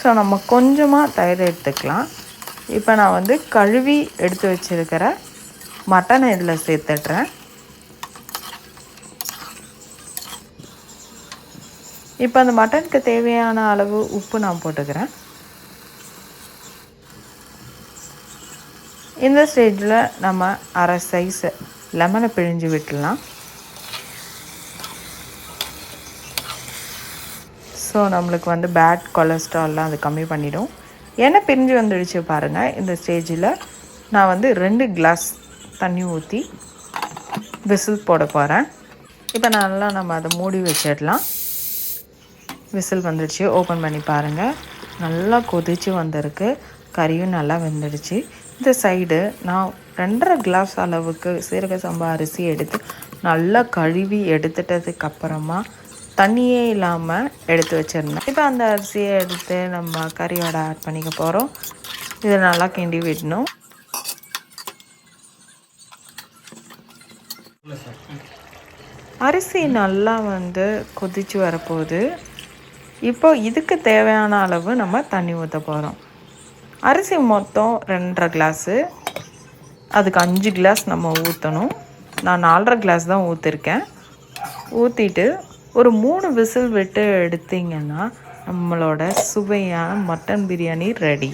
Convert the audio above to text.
So நம்ம கொஞ்சமாக தயிர் எடுத்துக்கலாம். இப்போ நான் வந்து கழுவி எடுத்து வச்சுருக்கிற மட்டனை இதில் சேர்த்துட்றேன். இப்போ அந்த மட்டனுக்கு தேவையான அளவு உப்பு நான் போட்டுக்கிறேன். இந்த ஸ்டேஜில் நம்ம அரை சைஸ் லெமனை பிழிஞ்சு விட்டுடலாம். ஸோ நம்மளுக்கு வந்து பேட் கொலஸ்ட்ரால்லாம் அது கம்மி பண்ணிடும். எண்ணெய் பிரிஞ்சு வந்துடுச்சு பாருங்கள். இந்த ஸ்டேஜில் நான் வந்து 2 கிளாஸ் தண்ணி ஊற்றி விசில் போட போகிறேன். இப்போ நல்லா நம்ம அதை மூடி வச்சிடலாம். விசில் வந்துடுச்சு. ஓப்பன் பண்ணி பாருங்கள். நல்லா கொதித்து வந்திருக்கு. கறியும் நல்லா வெந்துடுச்சு. இந்த சைடு நான் 2.5 கிளாஸ் அளவுக்கு சீரக சம்பா அரிசி எடுத்து நல்லா கழுவி எடுத்துட்டதுக்கப்புறமா தண்ணியே இல்லாமல் எடுத்து வச்சுருந்தேன். இப்போ அந்த அரிசியை எடுத்து நம்ம கறியோட ஆட் பண்ணிக்க போகிறோம். இதை நல்லா கிண்டி விடணும். அரிசி நல்லா வந்து கொதித்து வரப்போகுது. இப்போ இதுக்கு தேவையான அளவு நம்ம தண்ணி ஊற்ற போகிறோம். அரிசி மொத்தம் 2.5 கிளாஸு, அதுக்கு 5 கிளாஸ் நம்ம ஊற்றணும். நான் 4.5 கிளாஸ் தான் ஊற்றிருக்கேன். ஊற்றிட்டு ஒரு 3 விசில் விட்டு எடுத்திங்கன்னா நம்மளோட சுவையான மட்டன் பிரியாணி ரெடி.